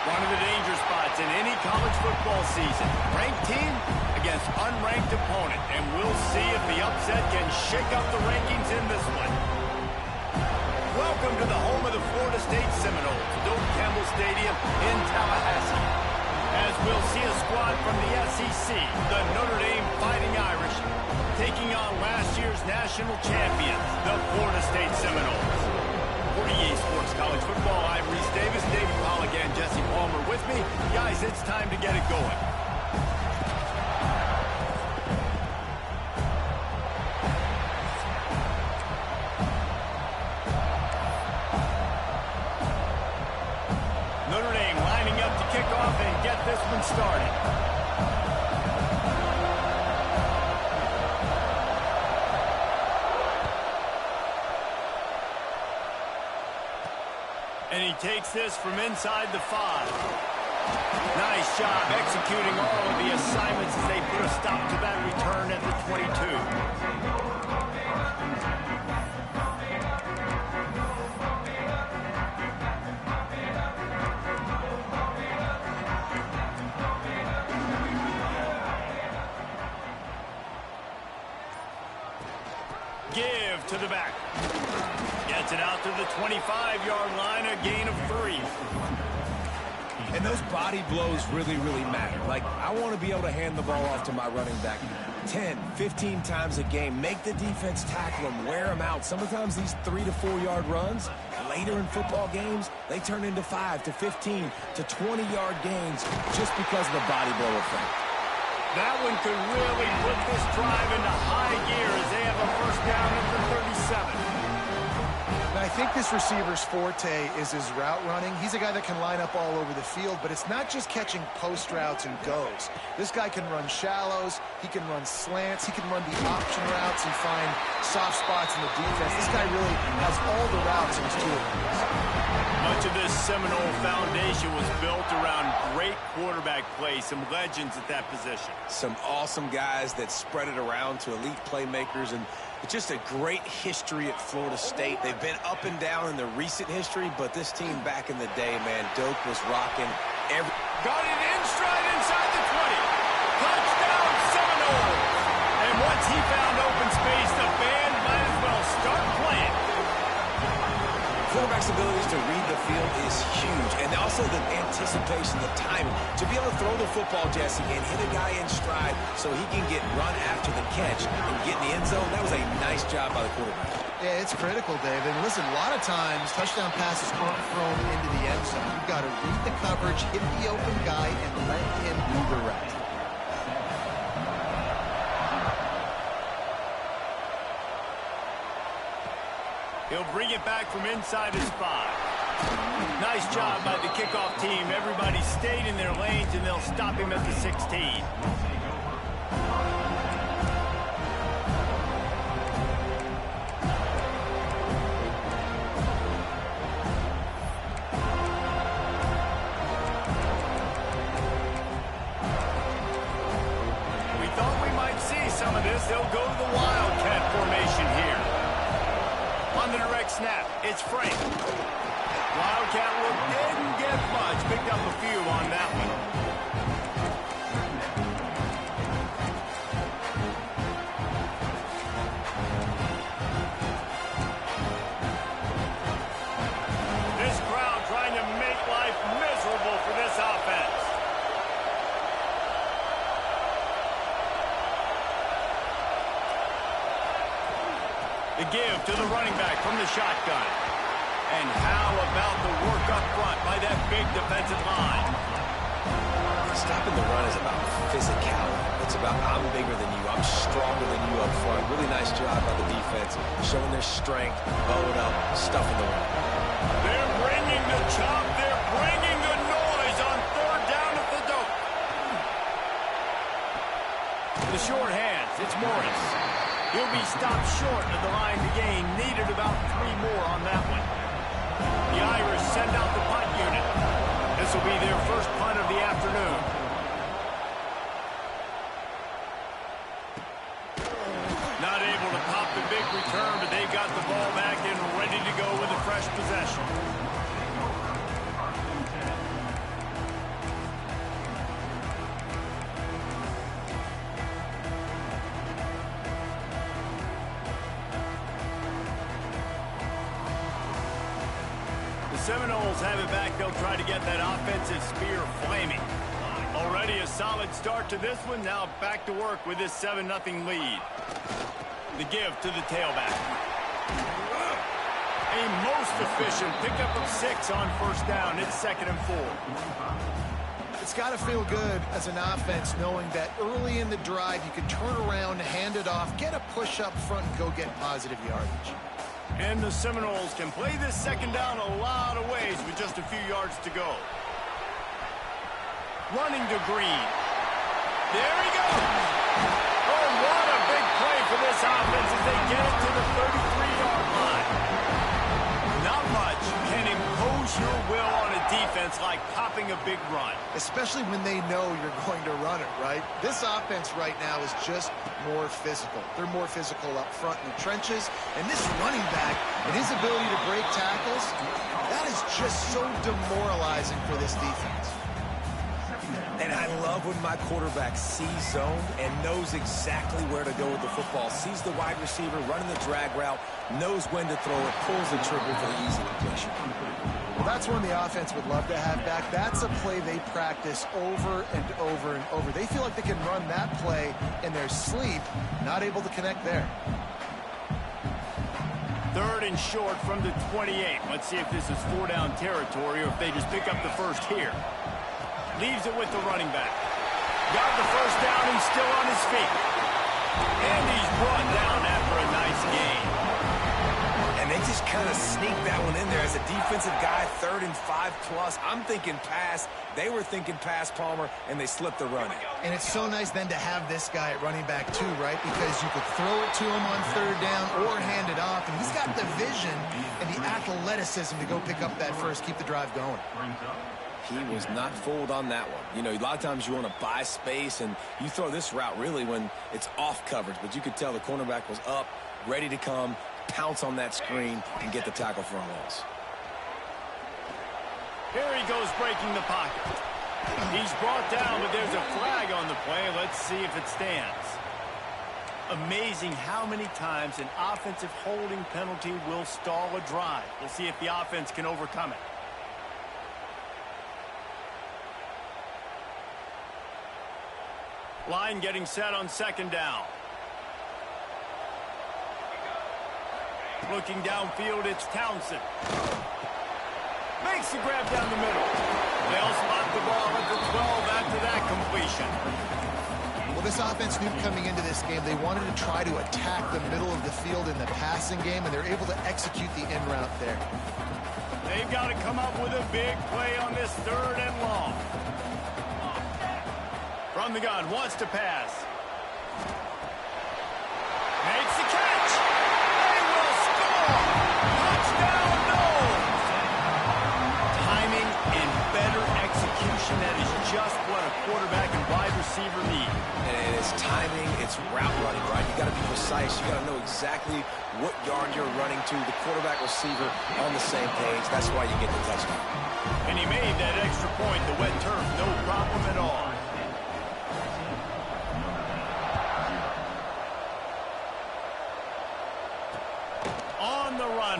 One of the danger spots in any college football season. Ranked team against unranked opponent. And we'll see if the upset can shake up the rankings in this one. Welcome to the home of the Florida State Seminoles, Doak Campbell Stadium in Tallahassee. As we'll see a squad from the SEC, the Notre Dame Fighting Irish, taking on last year's national champions, the Florida State Seminoles. For EA Sports College Football, I'm Reese Davis, David Pollock, and Jesse Palmer with me. Guys, it's time to get it going. Notre Dame lining up to kick off and get this one started. And he takes this from inside the 5. Nice job executing all of the assignments as they put a stop to that return at the 22. Give to the back. Gets it out to the 25-yard line, a gain of 3. And those body blows really, really matter. Like, I want to be able to hand the ball off to my running back 10, 15 times a game. Make the defense tackle them, wear them out. Sometimes these 3 to 4 yard runs, later in football games, they turn into 5 to 15 to 20-yard gains just because of the body blow effect. That one could really put this drive into high gear as they have a first down at the 37. I think this receiver's forte is his route running. He's a guy that can line up all over the field, but it's not just catching post routes and goes. This guy can run shallows, he can run slants, he can run the option routes and find soft spots in the defense. This guy really has all the routes in his toolbox. Much of this Seminole foundation was built around great quarterback play, some legends at that position. Some awesome guys that spread it around to elite playmakers, and it's just a great history at Florida State. They've been up and down in the recent history, but this team back in the day, man, Doak was rocking every... Got it in stride inside the 20. Touchdown, Seminole! And once he found open space, the band might as well start playing. Quarterback's abilities to read the field is huge, and also the anticipation, the timing. To be able to throw the football, Jesse, and hit a guy in stride so he can get run after the catch and get in the end zone, that was a nice job by the quarterback. Yeah, it's critical, David. And listen, a lot of times, touchdown passes aren't thrown into the end zone. You've got to read the coverage, hit the open guy, and let him do the rest. He'll bring it back from inside his 5. Nice job by the kickoff team. Everybody stayed in their lanes, and they'll stop him at the 16. We thought we might see some of this. They'll go to the Wildcat formation here. On the direct snap, it's Frank. Wildcat look didn't get much. Picked up a few on that one. This crowd trying to make life miserable for this offense. The give to the running back from the shotgun. And how about the work up front by that big defensive line? Stopping the run is about physicality. It's about I'm bigger than you, I'm stronger than you up front. Really nice job by the defense, showing their strength, bowing up, stuffing the run. They're bringing the chop, they're bringing the noise on 3rd down at the Doak. The short hands, it's Morris. He'll be stopped short of the line to gain. Needed about 3 more on that one. The Irish send out the punt unit. This will be their first punt of the afternoon. Not able to pop the big return, but they've got the ball back and ready to go with a fresh possession. Seminoles have it back. They'll try to get that offensive spear flaming. Already a solid start to this one. Now back to work with this 7-0 lead. The give to the tailback. A most efficient pickup of 6 on first down. It's 2nd and 4. It's got to feel good as an offense knowing that early in the drive you can turn around, hand it off, get a push up front, and go get positive yardage. And the Seminoles can play this 2nd down a lot of ways with just a few yards to go. Running to Green. There he goes. Oh, what a big play for this offense as they get it to the 33-yard line. Not much can impose your will on a defense like popping a big run. Especially when they know you're going to run it, right? This offense right now is just more physical. They're more physical up front in the trenches. And this running back and his ability to break tackles, that is just so demoralizing for this defense. And I love when my quarterback sees zone and knows exactly where to go with the football. Sees the wide receiver running the drag route, knows when to throw it, pulls the trigger for the easy completion. Well, that's one the offense would love to have back. That's a play they practice over and over and over. They feel like they can run that play in their sleep, not able to connect there. 3rd and short from the 28. Let's see if this is 4-down territory or if they just pick up the first here. Leaves it with the running back. Got the first down. He's still on his feet. And he's brought down after a nice gain. And they just kind of sneak that one in there as a defensive guy, 3rd and 5+. I'm thinking pass. They were thinking pass, Palmer, and they slipped the running. And it's so nice then to have this guy at running back too, right? Because you could throw it to him on 3rd down or hand it off. And he's got the vision and the athleticism to go pick up that first, keep the drive going. He was not fooled on that one. You know, a lot of times you want to buy space, and you throw this route really when it's off coverage. But you could tell the cornerback was up, ready to come, pounce on that screen, and get the tackle for a loss. Here he goes breaking the pocket. He's brought down, but there's a flag on the play. Let's see if it stands. Amazing how many times an offensive holding penalty will stall a drive. We'll see if the offense can overcome it. Line getting set on 2nd down. Looking downfield, it's Townsend. Makes the grab down the middle. They'll spot the ball at the 12 after that completion. Well, this offense knew coming into this game they wanted to try to attack the middle of the field in the passing game, and they're able to execute the in route there. They've got to come up with a big play on this 3rd and long. From the gun, wants to pass. Makes the catch. They will score. Touchdown, Noles. Timing and better execution. That is just what a quarterback and wide receiver need. And it's timing, it's route running, right? You got to be precise. You got to know exactly what yard you're running to. The quarterback receiver on the same page. That's why you get the touchdown. And he made that extra point. The wet turf, no problem at all.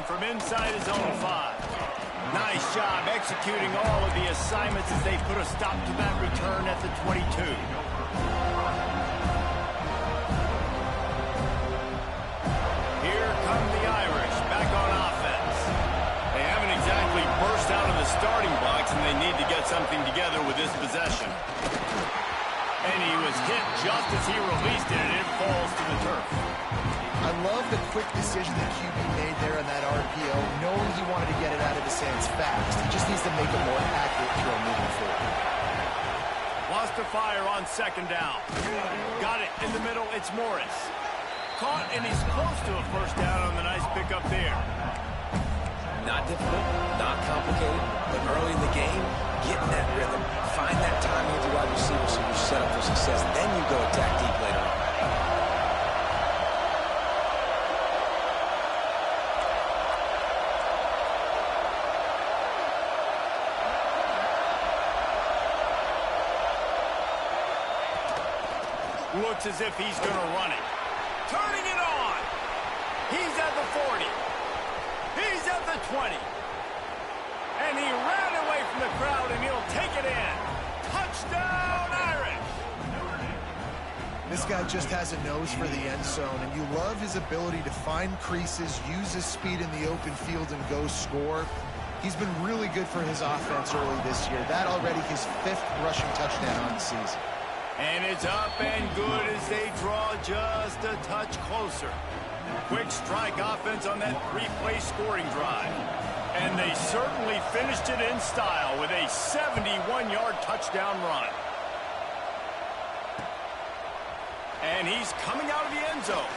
From inside his own 5. Nice job executing all of the assignments as they put a stop to that return at the 22. Here come the Irish back on offense. They haven't exactly burst out of the starting blocks, and they need to get something together with this possession. And he was hit just as he released it, and it falls to the turf. I love the quick decision that QB made there on that RPO, knowing he wanted to get it out of his hands fast. He just needs to make a more accurate throw moving forward. Wants to fire on 2nd down. Got it in the middle. It's Morris. Caught, and he's close to a first down on the nice pickup there. Not difficult, not complicated, but early in the game, get in that rhythm. Find that timing with the wide receiver so you're set up for success. Then you go attack deep later on. Looks as if he's going to run it. Turning it on. He's at the 40. He's at the 20. And he ran away from the crowd, and he'll take it in. Touchdown, Irish! This guy just has a nose for the end zone, and you love his ability to find creases, use his speed in the open field, and go score. He's been really good for his offense early this year. That already his 5th rushing touchdown on the season. And it's up and good as they draw just a touch closer. Quick strike offense on that 3-play scoring drive. And they certainly finished it in style with a 71-yard touchdown run. And he's coming out of the end zone.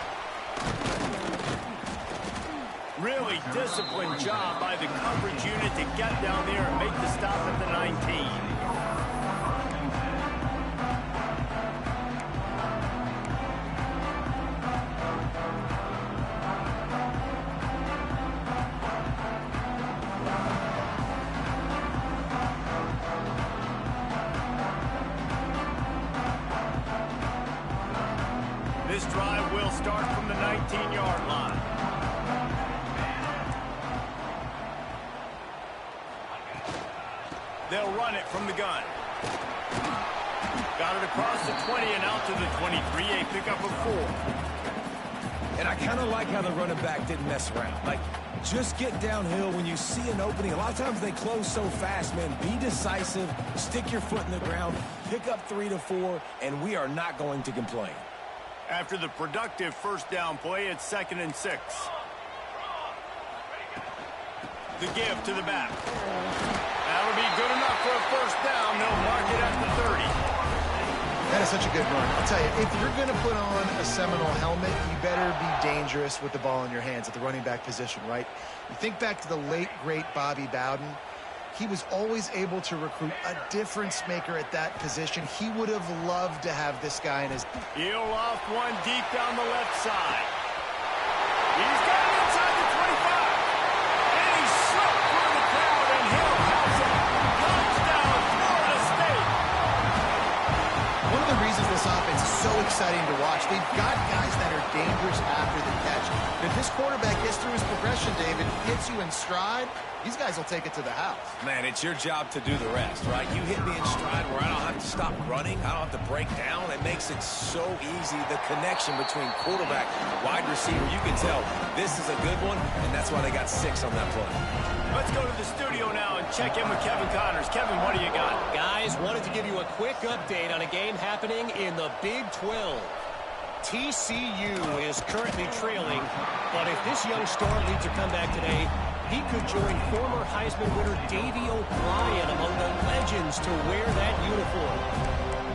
Really disciplined job by the coverage unit to get down there and make the stop at the 19. This drive will start from the 19-yard line. They'll run it from the gun. Got it across the 20 and out to the 23, a pickup of 4. And I kind of like how the running back didn't mess around. Like, just get downhill when you see an opening. A lot of times they close so fast, man. Be decisive, stick your foot in the ground, pick up 3 to 4, and we are not going to complain. After the productive first down play, it's 2nd and 6. The give to the back. That'll be good enough for a first down. They'll mark it at the 30. That is such a good run. I'll tell you, if you're going to put on a Seminole helmet, you better be dangerous with the ball in your hands at the running back position, right? You think back to the late, great Bobby Bowden. He was always able to recruit a difference maker at that position. He would have loved to have this guy in his... He'll off one deep down the left side. He's got it inside the 25. And he slipped through the crowd, and he'll pass it. Touchdown, Florida State. One of the reasons this offense is so exciting to watch, they've got guys that are dangerous after the catch. But if this quarterback gets through his progression, David, gets you in stride, these guys will take it to the house. Man, it's your job to do the rest, right? You hit me in stride where I don't have to stop running. I don't have to break down. It makes it so easy, the connection between quarterback, wide receiver. You can tell this is a good one, and that's why they got 6 on that play. Let's go to the studio now and check in with Kevin Connors. Kevin, what do you got? Guys, wanted to give you a quick update on a game happening in the Big 12. TCU is currently trailing, but if this young star leads a comeback today, he could join former Heisman winner Davey O'Brien among the legends to wear that uniform.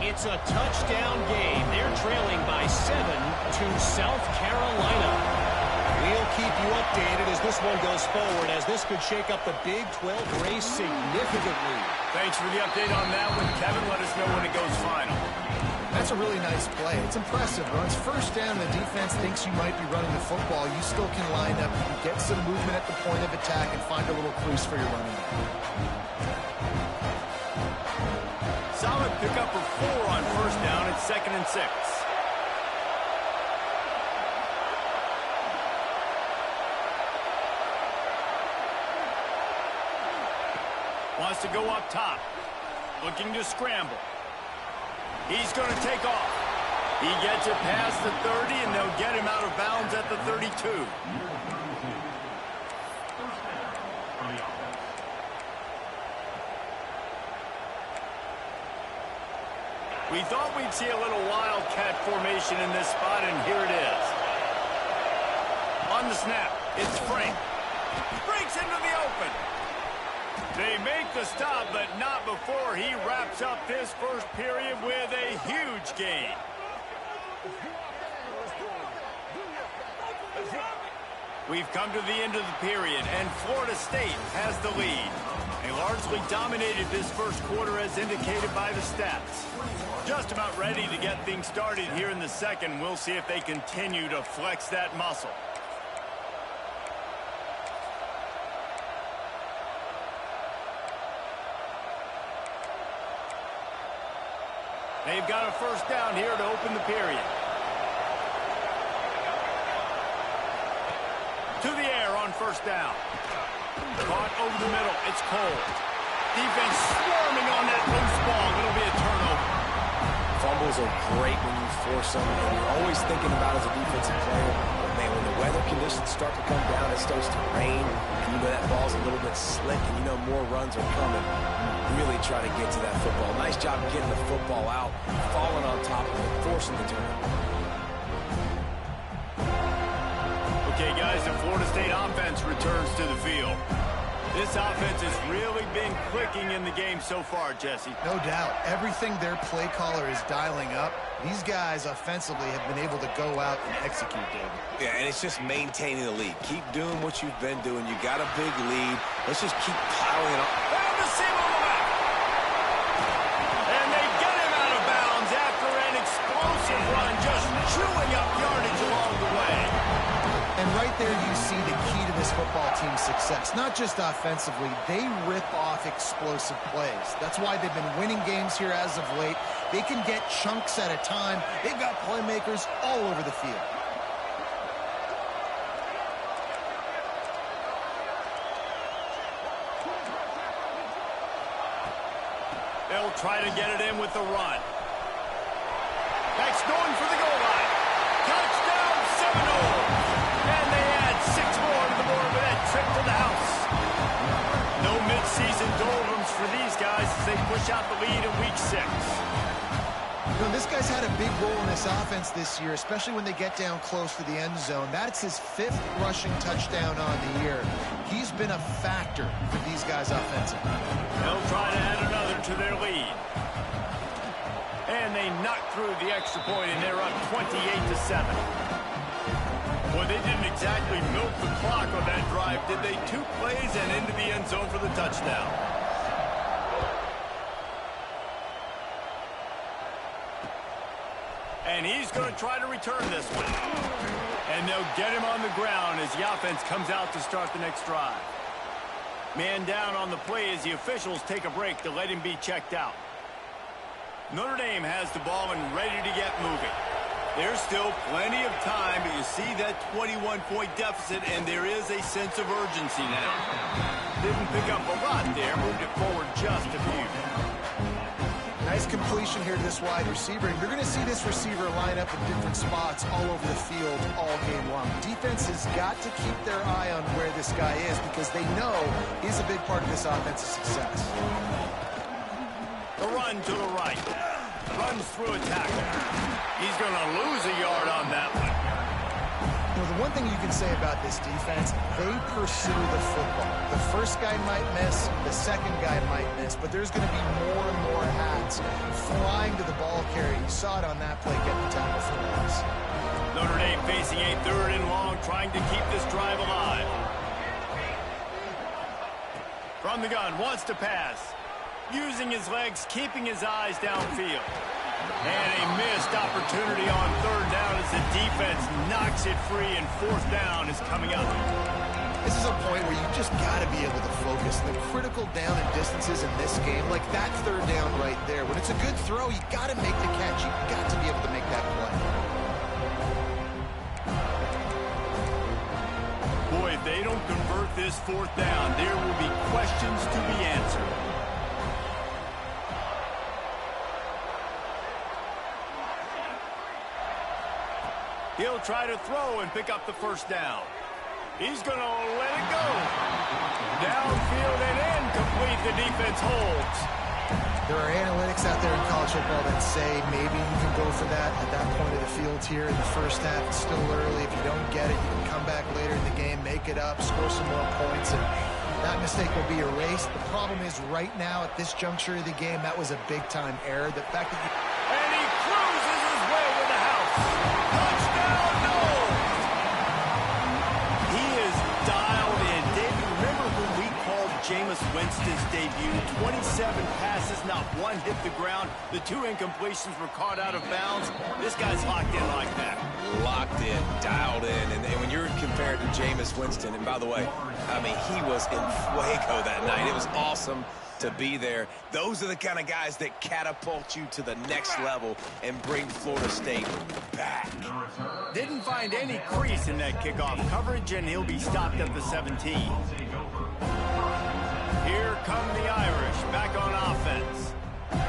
It's a touchdown game. They're trailing by 7 to South Carolina. We'll keep you updated as this one goes forward, as this could shake up the Big 12 race significantly. Thanks for the update on that one, Kevin. Let us know when it goes final. That's a really nice play. It's impressive. When it's first down and the defense thinks you might be running the football, you still can line up, you can get some movement at the point of attack, and find a little crease for your running back. Solid pickup of 4 on first down. It's 2nd and 6. Wants to go up top. Looking to scramble. He's going to take off. He gets it past the 30, and they'll get him out of bounds at the 32. We thought we'd see a little wildcat formation in this spot, and here it is. On the snap, it's Frank. Breaks into the open. They make the stop, but not before he wraps up this first period with a huge gain. We've come to the end of the period, and Florida State has the lead. They largely dominated this first quarter as indicated by the stats. Just about ready to get things started here in the second. We'll see if they continue to flex that muscle. They've got a first down here to open the period. To the air on first down. Caught over the middle. It's Cole. Defense swarming on that loose ball. It'll be a turnover. Fumbles are great when you force them, and you're always thinking about as a defensive player, man, when the weather conditions start to come down, it starts to rain, and you know that ball's a little bit slick, and you know more runs are coming. You really try to get to that football. Nice job getting the football out, falling on top of it, forcing the turnover. Okay, guys, the Florida State offense returns to the field. This offense has really been clicking in the game so far, Jesse. No doubt. Everything their play caller is dialing up, these guys offensively have been able to go out and execute, David. Yeah, and it's just maintaining the lead. Keep doing what you've been doing. You got a big lead. Let's just keep piling on. And the seam on the left. And they get him out of bounds after an explosive run, just chewing up yardage along the way. And right there you see the key to this football team's success. Not just offensively, they rip off explosive plays. That's why they've been winning games here as of late. They can get chunks at a time. They've got playmakers all over the field. They'll try to get it in with the run. That's going for the goal line. Touchdown Seminoles. And they add 6 more to the board with that trip to the house. No mid-season doldrums for these guys as they push out the lead in week 6. You know, this guy's had a big role in this offense this year, especially when they get down close to the end zone. That's his 5th rushing touchdown on the year. He's been a factor for these guys offensively. They'll try to add another to their lead. And they knock through the extra point, and they're up 28-7. Well, they didn't exactly milk the clock on that drive, did they? 2 plays and into the end zone for the touchdown. And he's going to try to return this one. And they'll get him on the ground as the offense comes out to start the next drive. Man down on the play as the officials take a break to let him be checked out. Notre Dame has the ball and ready to get moving. There's still plenty of time, but you see that 21-point deficit, and there is a sense of urgency now. Didn't pick up a lot there, moved it forward just a few. Nice completion here to this wide receiver. And you're going to see this receiver line up in different spots all over the field all game long. Defense has got to keep their eye on where this guy is because they know he's a big part of this offensive success. The run to the right. Runs through a tackle. He's going to lose a yard on that one. You know, the one thing you can say about this defense, they pursue the football. The first guy might miss, the second guy might miss, but there's going to be more and more hats flying to the ball carrier. You saw it on that play, get the tackle for loss. Notre Dame facing a 3rd and long, trying to keep this drive alive. From the gun, wants to pass. Using his legs, keeping his eyes downfield. And a missed opportunity on 3rd down as the defense knocks it free, and 4th down is coming up. This is a point where you just got to be able to focus. The critical down and distances in this game, like that 3rd down right there. When it's a good throw, you got to make the catch. You got to be able to make that play. Boy, if they don't convert this 4th down, there will be questions to be answered. He'll try to throw and pick up the 1st down. He's going to let it go. Downfield and incomplete. The defense holds. There are analytics out there in college football that say maybe you can go for that at that point of the field here in the first half. It's still early. If you don't get it, you can come back later in the game, make it up, score some more points, and that mistake will be erased. The problem is right now at this juncture of the game, that was a big-time error. The fact that And he cruises his way to the house. Touchdown, Noles! He is dialed in. David, remember when we called Jameis Winston's debut. 27 passes, not one hit the ground. The 2 incompletions were caught out of bounds. This guy's locked in like that. Locked in, dialed in, and when you're compared to Jameis Winston, and by the way, I mean, he was in fuego that night. It was awesome to be there. Those are the kind of guys that catapult you to the next level and bring Florida State back. Didn't find any crease in that kickoff coverage, and he'll be stopped at the 17. Here come the Irish, back on offense.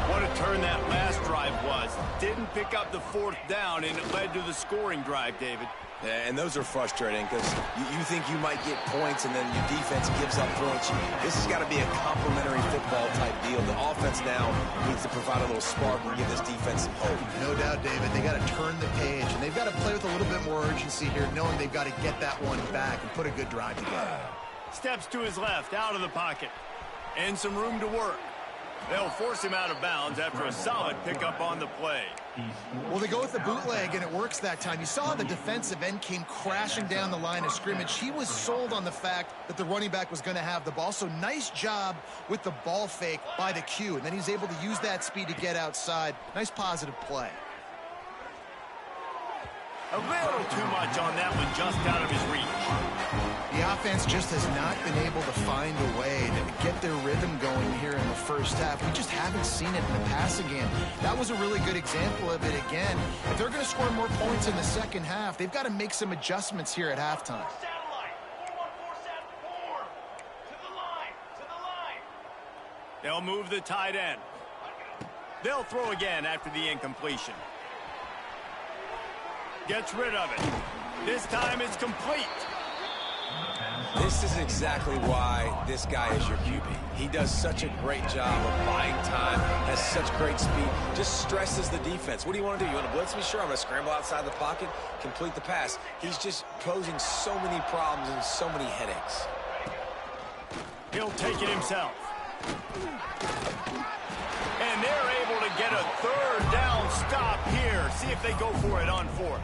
What a turn that last drive was. Didn't pick up the 4th down, and it led to the scoring drive, David. Yeah, and those are frustrating because you think you might get points and then your defense gives up points. This has got to be a complementary football type deal. The offense now needs to provide a little spark and give this defense some hope. No doubt, David. They got to turn the page, and they've got to play with a little bit more urgency here, knowing they've got to get that one back and put a good drive together. Steps to his left, out of the pocket, and some room to work. They'll force him out of bounds after a solid pickup on the play. Well, they go with the bootleg, and it works that time. You saw the defensive end came crashing down the line of scrimmage. He was sold on the fact that the running back was going to have the ball. So nice job with the ball fake by the Q, and then he's able to use that speed to get outside. Nice positive play. A little too much on that one, just out of his reach. The offense just has not been able to find a way to get their rhythm going here in the first half. We just haven't seen it in the passing game. That was a really good example of it again. If they're going to score more points in the second half, they've got to make some adjustments here at halftime. They'll move the tight end. They'll throw again after the incompletion. Gets rid of it. This time it's complete. This is exactly why this guy is your QB. He does such a great job of buying time, has such great speed, just stresses the defense. What do you want to do? You want to blitz me? Sure, I'm going to scramble outside the pocket, complete the pass. He's just posing so many problems and so many headaches. He'll take it himself. And they're able to get a 3rd down stop here. See if they go for it on 4th.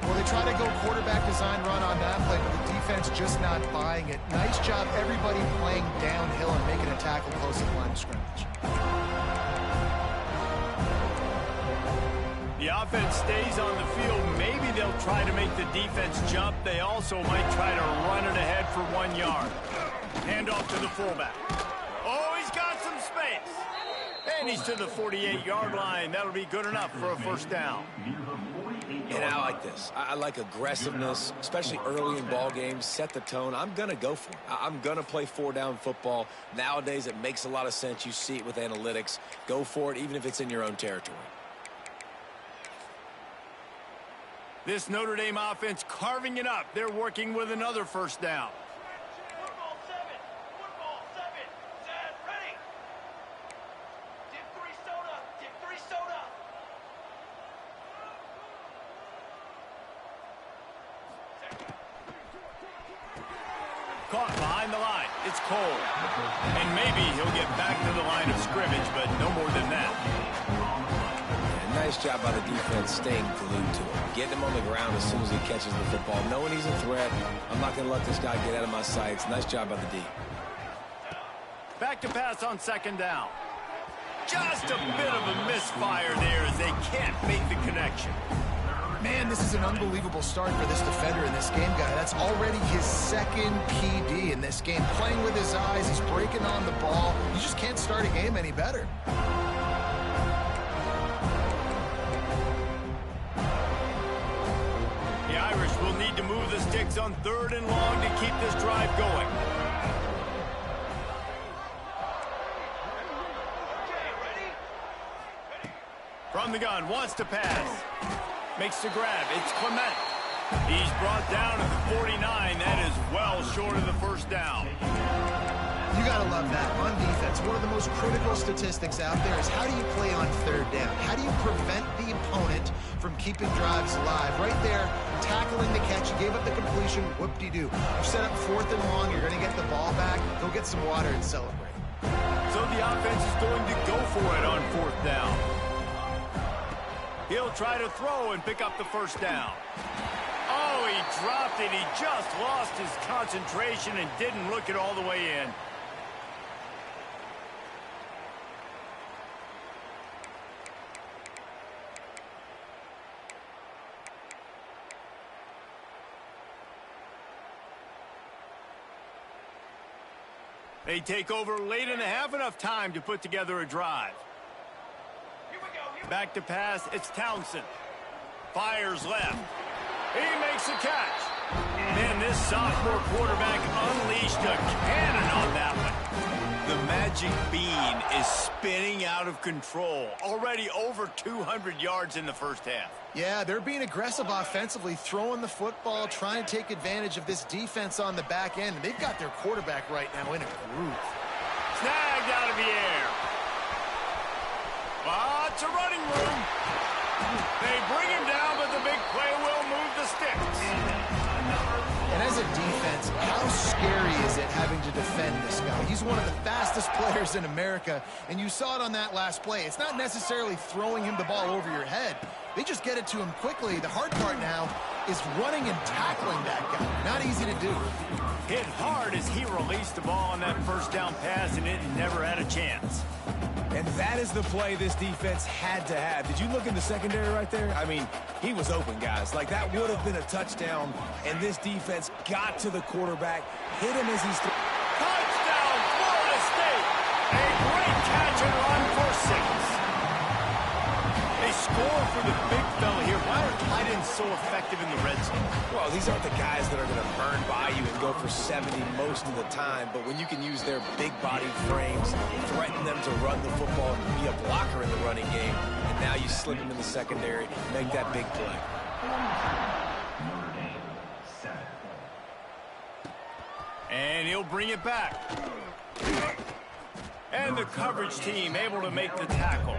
Well, they try to go quarterback design run on that play, but the defense just not buying it. Nice job, everybody playing downhill and making a tackle close to the line of scrimmage. The offense stays on the field. Maybe they'll try to make the defense jump. They also might try to run it ahead for 1 yard. Hand off to the fullback. Oh, he's got some space. And he's to the 48-yard line. That'll be good enough for a 1st down. And I like this. I like aggressiveness, especially early in ball games. Set the tone. I'm going to go for it. I'm going to play 4-down football. Nowadays, it makes a lot of sense. You see it with analytics. Go for it, even if it's in your own territory. This Notre Dame offense carving it up. They're working with another 1st down. Caught behind the line. It's Cole. And maybe he'll get back to the line of scrimmage, but no more than that. Yeah, nice job by the defense staying glued to him. Getting him on the ground as soon as he catches the football. Knowing he's a threat. I'm not going to let this guy get out of my sights. Nice job by the D. Back to pass on 2nd down. Just a bit of a misfire there as they can't make the connection. Man, this is an unbelievable start for this defender in this game, guy. That's already his 2nd PD in this game. Playing with his eyes, he's breaking on the ball. You just can't start a game any better. The Irish will need to move the sticks on 3rd and long to keep this drive going. From the gun, wants to pass. Makes the grab. It's Clement. He's brought down at the 49. That is well short of the 1st down. You got to love that. On defense, one of the most critical statistics out there is how do you play on 3rd down? How do you prevent the opponent from keeping drives alive? Right there, tackling the catch. You gave up the completion. Whoop-de-doo. You set up 4th and long. You're going to get the ball back. Go get some water and celebrate. So the offense is going to go for it on 4th down. He'll try to throw and pick up the 1st down. Oh, he dropped it. He just lost his concentration and didn't look it all the way in. They take over late in the half, enough time to put together a drive. Back to pass, it's Townsend. Fires left. He makes a catch. Man, this sophomore quarterback unleashed a cannon on that one. The magic bean is spinning out of control. Already over 200 yards in the first half. Yeah, they're being aggressive offensively, throwing the football, trying to take advantage of this defense on the back end. They've got their quarterback right now in a groove. Snagged out of the air. Lots of running room. They bring him down, but the big play will move the sticks. And as a defense, how scary is it having to defend this guy? He's one of the fastest players in America, and you saw it on that last play. It's not necessarily throwing him the ball over your head. They just get it to him quickly. The hard part now is running and tackling that guy. Not easy to do. Hit hard as he released the ball on that first down pass, and it never had a chance. And that is the play this defense had to have. Did you look in the secondary right there? I mean, he was open, guys. Like, that would have been a touchdown, and this defense got to the quarterback, hit him as he's... Touchdown, Florida State! A great catch and run for 6. They score for the big fella here. Why are tight ends so effective in the red zone? Well, these aren't the guys that are going to burn by you and go for 70 most of the time, but when you can use their big-bodied frames, threaten them to run the football and be a blocker in the running game, and now you slip them in the secondary, make that big play. And he'll bring it back. And the coverage team able to make the tackle.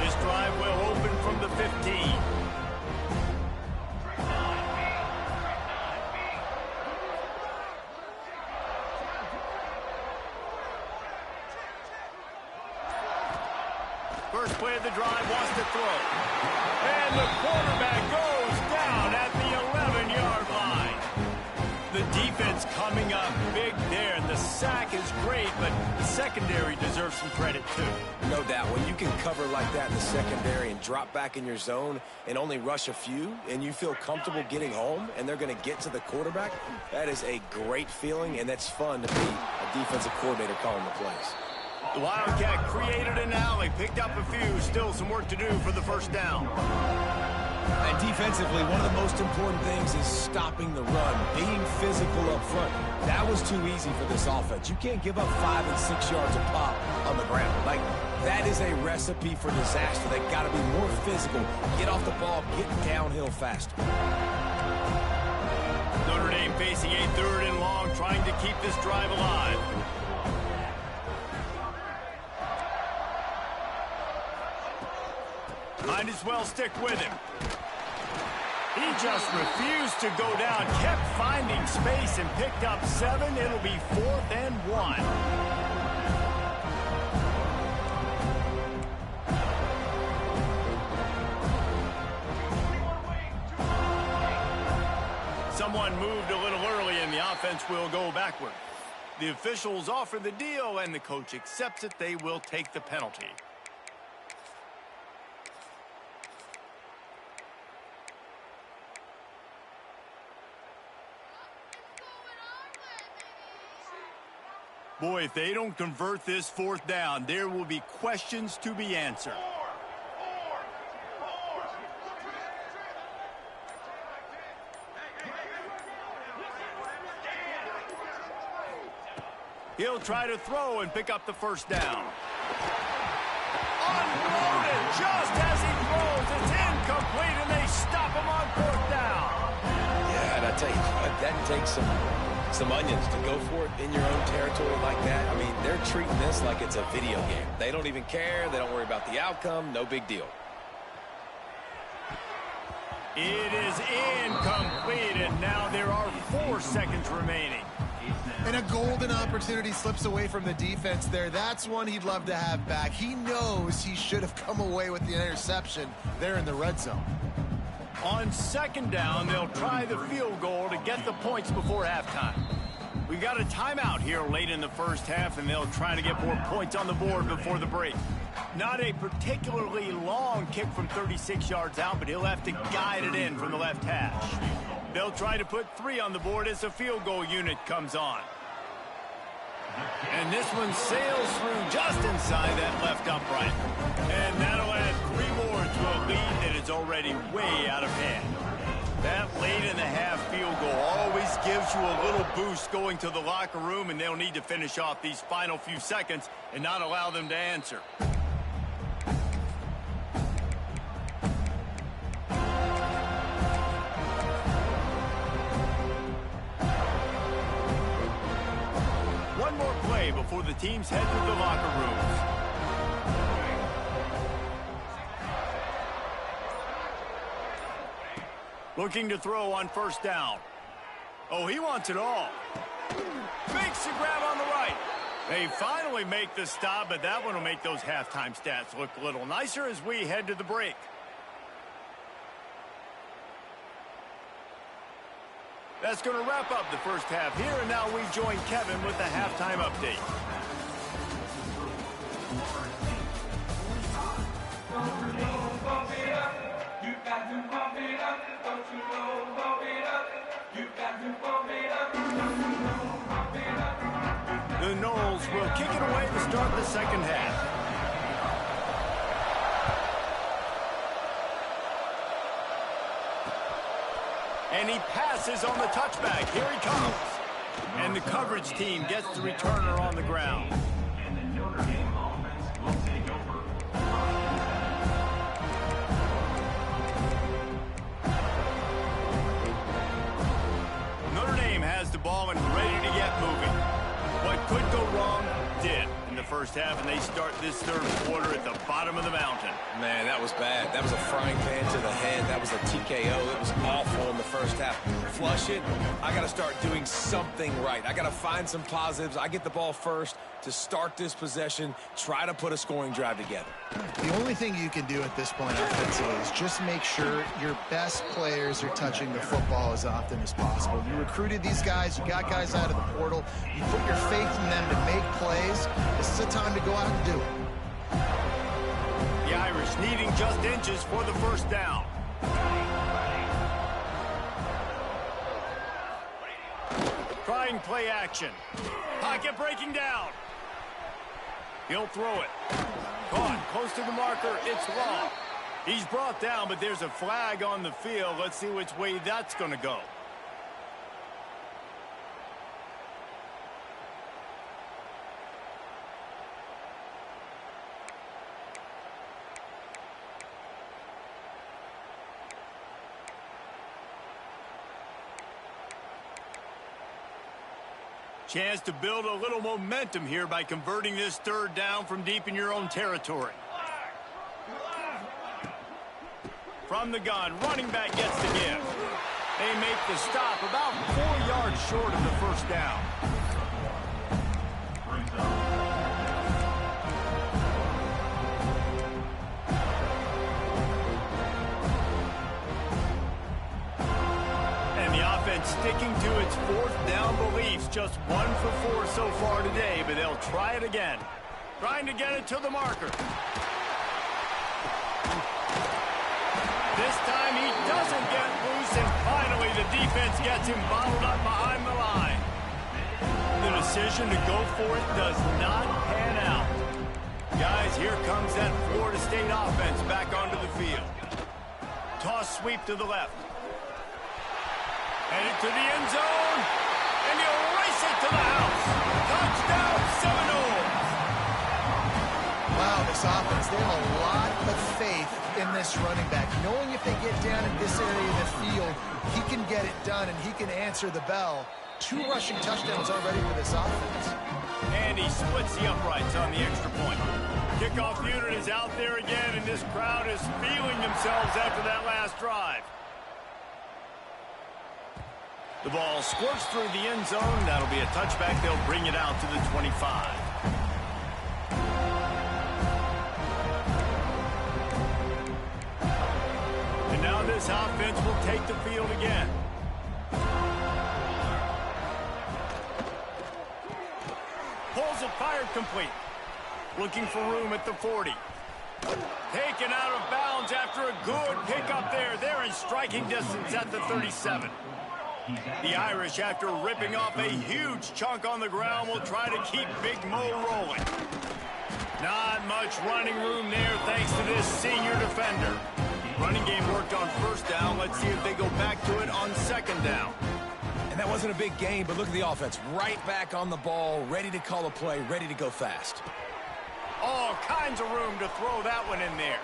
This drive will open from the 15. First play of the drive wants to throw. And the quarterback goes down at the 11-yard line. The defense coming up big there, and the sack is great, but the secondary deserves some credit too. No doubt. When you can cover like that in the secondary and drop back in your zone and only rush a few, and you feel comfortable getting home, and they're going to get to the quarterback, that is a great feeling, and that's fun to be a defensive coordinator calling the plays. The Wildcat created an alley, picked up a few, still some work to do for the first down. And defensively, one of the most important things is stopping the run, being physical up front. That was too easy for this offense. You can't give up 5 and 6 yards a pop on the ground. Like, that is a recipe for disaster. They got to be more physical, get off the ball, get downhill faster. Notre Dame facing a 3rd and long, trying to keep this drive alive. Might as well stick with him. He just refused to go down, kept finding space and picked up 7. It'll be 4th and 1. Someone moved a little early and the offense will go backward. The officials offer the deal and the coach accepts it. They will take the penalty. Boy, if they don't convert this 4th down, there will be questions to be answered. He'll try to throw and pick up the first down. Unloaded just as he throws. It's incomplete, and they stop him on 4th down. Yeah, and I tell you what, that takes some onions to go for it in your own territory like that. I mean, they're treating this like it's a video game. They don't even care. They don't worry about the outcome. No big deal. It is incomplete, and now there are 4 seconds remaining. And a golden opportunity slips away from the defense there. That's one he'd love to have back. He knows he should have come away with the interception there in the red zone. On 2nd down, they'll try the field goal to get the points before halftime. We got a timeout here late in the first half, and they'll try to get more points on the board before the break. Not a particularly long kick from 36 yards out, but he'll have to guide it in from the left hash. They'll try to put 3 on the board as the field goal unit comes on. And this one sails through just inside that left upright. And that'll add 3 more to a lead that is already way out of hand. That late in the half field goal always gives you a little boost going to the locker room, and they'll need to finish off these final few seconds and not allow them to answer. One more play before the teams head to the locker rooms. Looking to throw on first down. Oh, he wants it all. Makes the grab on the right. They finally make the stop, but that one will make those halftime stats look a little nicer as we head to the break. That's going to wrap up the first half here, and now we join Kevin with the halftime update. The Knowles will kick it away to start the second half. And he passes on the touchback. Here he comes. And the coverage team gets the returner on the ground. Notre Dame has the ball and ready to get moving. What could go wrong did in the first half, and they start this third quarter at the bottom of the mountain. Man, that was bad. That was a frying pan to the head. That was a TKO. It was awful in the first half. Flush it. I got to start doing something right. I got to find some positives. I get the ball first to start this possession, try to put a scoring drive together. The only thing you can do at this point offensively is just make sure your best players are touching the football as often as possible. You recruited these guys. You got guys out of the portal. You put your faith in them to make plays. This is a time to go out and do it. The Irish needing just inches for the first down. Trying play action. Pocket breaking down. He'll throw it. Caught close to the marker. It's long. He's brought down, but there's a flag on the field. Let's see which way that's going to go. Chance to build a little momentum here by converting this third down from deep in your own territory. From the gun, running back gets the give. They make the stop about 4 yards short of the first down. Sticking to its fourth down beliefs. Just 1 for 4 so far today, but they'll try it again. Trying to get it to the marker. This time he doesn't get loose, and finally the defense gets him bottled up behind the line. The decision to go for it does not pan out. Guys, here comes that Florida State offense back onto the field. Toss sweep to the left. Headed to the end zone, and he'll race it to the house. Touchdown, Seminoles. Wow, this offense, they have a lot of faith in this running back. Knowing if they get down in this area of the field, he can get it done, and he can answer the bell. 2 rushing touchdowns already for this offense. And he splits the uprights on the extra point. Kickoff unit is out there again, and this crowd is feeling themselves after that last drive. The ball squirts through the end zone. That'll be a touchback. They'll bring it out to the 25. And now this offense will take the field again. Pulls it, fired complete. Looking for room at the 40. Taken out of bounds after a good pickup there. They're in striking distance at the 37. The Irish, after ripping off a huge chunk on the ground, will try to keep Big Mo rolling. Not much running room there thanks to this senior defender. Running game worked on first down. Let's see if they go back to it on second down. And that wasn't a big gain, but look at the offense. Right back on the ball, ready to call a play, ready to go fast. All kinds of room to throw that one in there.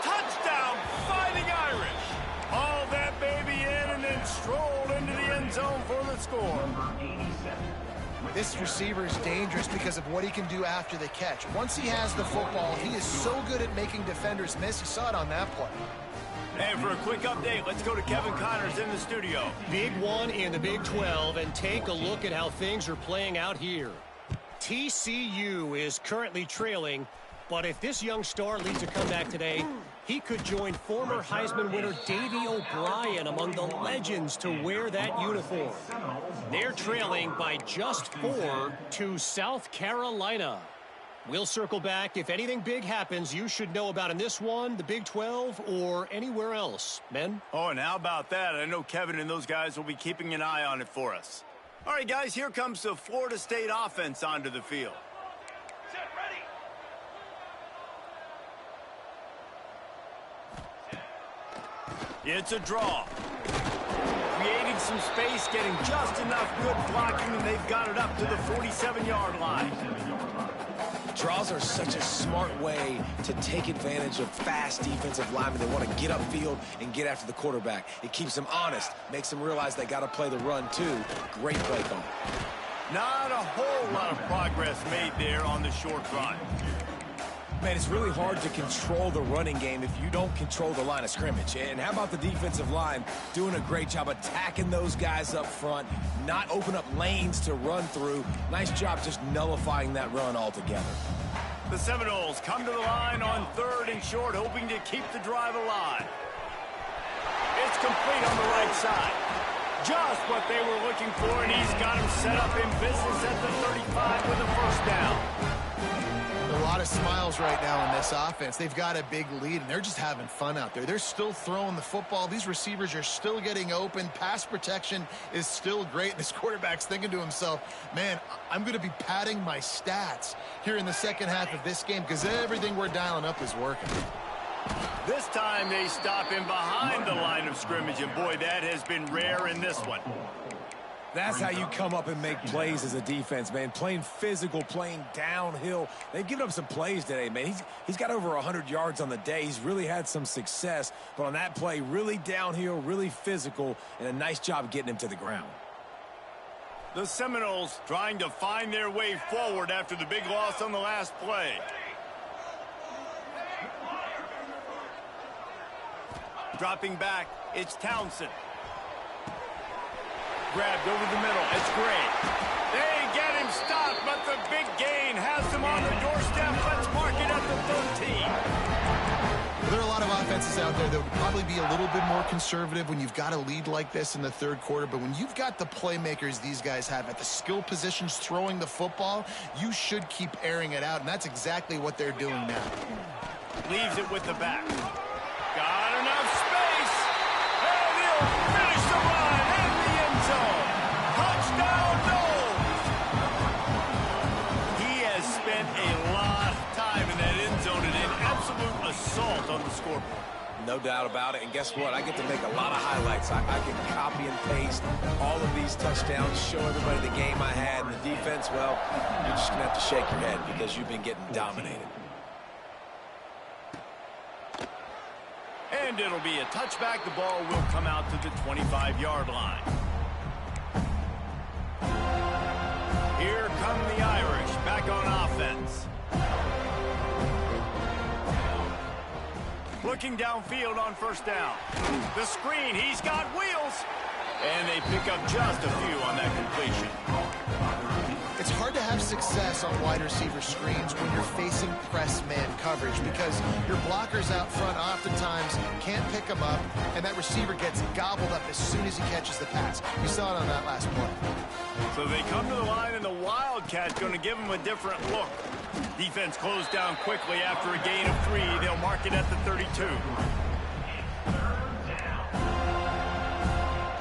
Touchdown, Fighting Irish. Haul that baby in and then stroll into the end zone for the score. This receiver is dangerous because of what he can do after the catch. Once he has the football, he is so good at making defenders miss. You saw it on that play. And for a quick update, let's go to Kevin Connors in the studio. Big one in the Big 12, and take a look at how things are playing out here. TCU is currently trailing, but if this young star leads a comeback today, he could join former Heisman winner Davey O'Brien among the legends to wear that uniform. They're trailing by just 4 to South Carolina. We'll circle back. If anything big happens, you should know about in this one, the Big 12, or anywhere else. Men? Oh, and how about that? I know Kevin and those guys will be keeping an eye on it for us. All right, guys, here comes the Florida State offense onto the field. Set, ready. It's a draw. Creating some space, getting just enough good blocking, and they've got it up to the 47-yard line. Draws are such a smart way to take advantage of fast defensive linemen. They want to get upfield and get after the quarterback. It keeps them honest, makes them realize they got to play the run too. Great play call. Not a whole lot of progress made there on the short run. Man, it's really hard to control the running game if you don't control the line of scrimmage. And how about the defensive line doing a great job attacking those guys up front, not open up lanes to run through. Nice job just nullifying that run altogether. The Seminoles come to the line on 3rd and short, hoping to keep the drive alive. It's complete on the right side. Just what they were looking for, and he's got him set up in business at the 35 with a first down. A lot of smiles right now in this offense. They've got a big lead, and they're just having fun out there. They're still throwing the football. These receivers are still getting open. Pass protection is still great. And this quarterback's thinking to himself, man, I'm going to be padding my stats here in the second half of this game because everything we're dialing up is working. This time they stop him behind the line of scrimmage, and boy, that has been rare in this one. That's how you come up and make plays as a defense, man. Playing physical, playing downhill. They've given up some plays today, man. He's got over 100 yards on the day. He's really had some success. But on that play, really downhill, really physical, and a nice job getting him to the ground. The Seminoles trying to find their way forward after the big loss on the last play. Dropping back, it's Townsend. Grabbed over the middle. It's great. They get him stopped, but the big gain has him on the doorstep. Let's mark it at the 13. There are a lot of offenses out there that would probably be a little bit more conservative when you've got a lead like this in the third quarter. But when you've got the playmakers these guys have at the skill positions throwing the football, you should keep airing it out. And that's exactly what they're doing now. Leaves it with the back. Got enough space. And he'll finish the run. Touchdown, Noles! He has spent a lot of time in that end zone and an absolute assault on the scoreboard. No doubt about it. And guess what? I get to make a lot of highlights. I can copy and paste all of these touchdowns, show everybody the game I had. And the defense, well, you're just going to have to shake your head because you've been getting dominated. And it'll be a touchback. The ball will come out to the 25-yard line. Here come the Irish back on offense. Looking downfield on first down. The screen, he's got wheels. And they pick up just a few on that completion. It's hard to have success on wide receiver screens when you're facing press man coverage because your blockers out front oftentimes can't pick them up, and that receiver gets gobbled up as soon as he catches the pass. We saw it on that last play. So they come to the line, and the Wildcat's going to give them a different look. Defense closed down quickly after a gain of 3. They'll mark it at the 32.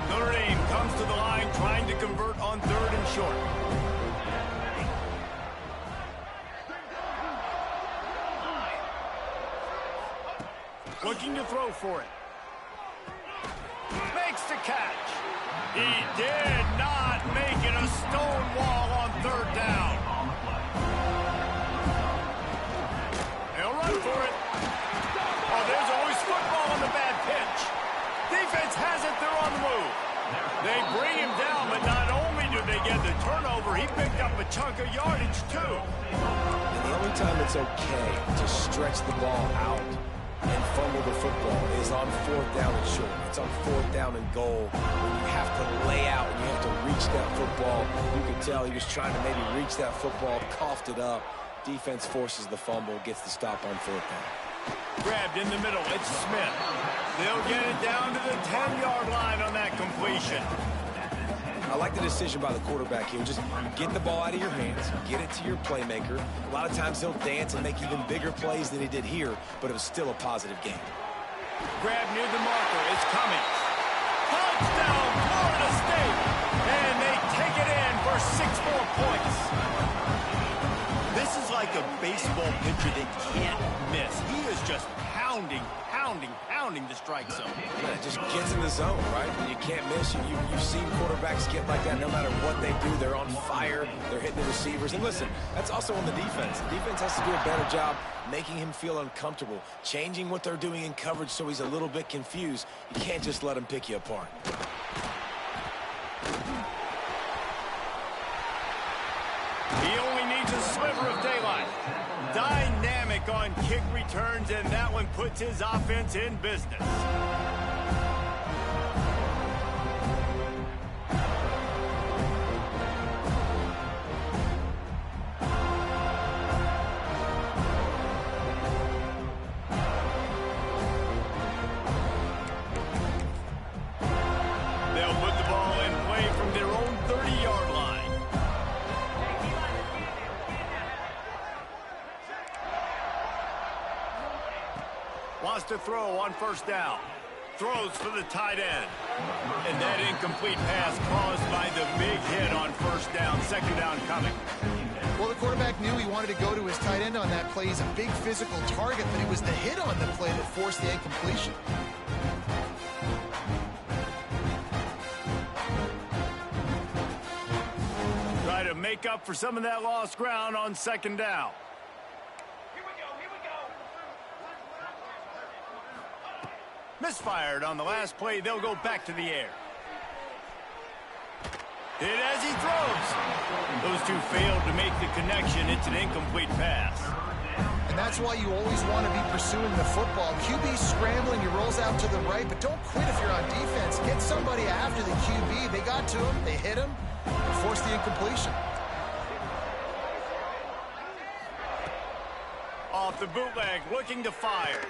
Notre Dame comes to the line trying to convert on 3rd and short. Looking to throw for it. Makes the catch. He did not make it a stone wall on 3rd down. They'll run for it. Oh, there's always football on the bad pitch. Defense has it. They're on the move. They bring him down, but not only do they get the turnover, he picked up a chunk of yardage, too. And the only time it's okay to stretch the ball out and fumble the football is on 4th down and short. It's on 4th down and goal when you have to lay out and you have to reach that football. You can tell he was trying to maybe reach that football, coughed it up. Defense forces the fumble, gets the stop on 4th down. Grabbed in the middle. It's Smith. They'll get it down to the 10-yard line on that completion. I like the decision by the quarterback here. Just get the ball out of your hands, get it to your playmaker. A lot of times he'll dance and make even bigger plays than he did here, but it was still a positive game. Grab near the marker. It's coming. Touchdown, Florida State. And they take it in for 6 more points. This is like a baseball pitcher that can't miss. He is just pounding the strike zone. Yeah, it just gets in the zone, right? You can't miss. You've seen quarterbacks get like that no matter what they do. They're on fire. They're hitting the receivers. And listen, that's also on the defense. The defense has to do a better job making him feel uncomfortable, changing what they're doing in coverage so he's a little bit confused. You can't just let him pick you apart. He only needs a sliver of daylight. Dynamic on kick returns, and that one puts his offense in business. They'll put the ball in play from their own 30-yard line. Wants to throw on 1st down. Throws for the tight end. And that incomplete pass caused by the big hit on 1st down. 2nd down coming. Well, the quarterback knew he wanted to go to his tight end on that play. He's a big physical target, but it was the hit on the play that forced the incompletion. Try to make up for some of that lost ground on 2nd down. Misfired on the last play. They'll go back to the air. Hit as he throws. Those two failed to make the connection. It's an incomplete pass. And that's why you always want to be pursuing the football. QB's scrambling, he rolls out to the right, but don't quit if you're on defense. Get somebody after the QB. They got to him, they hit him, and forced the incompletion. Off the bootleg, looking to fire.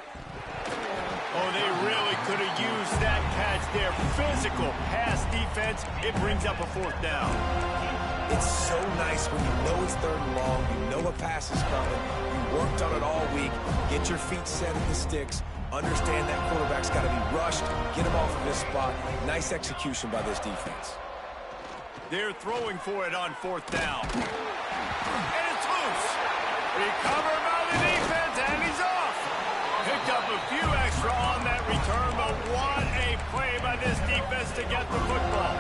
Oh, they really could have used that catch there. Physical pass defense. It brings up a 4th down. It's so nice when you know it's 3rd and long, you know a pass is coming, you worked on it all week, get your feet set at the sticks, understand that quarterback's got to be rushed, get him off of his spot. Nice execution by this defense. They're throwing for it on 4th down. And it's loose. Recovered by the defense, and he's off. Picked up a few extra on that return, but what a play by this defense to get the football.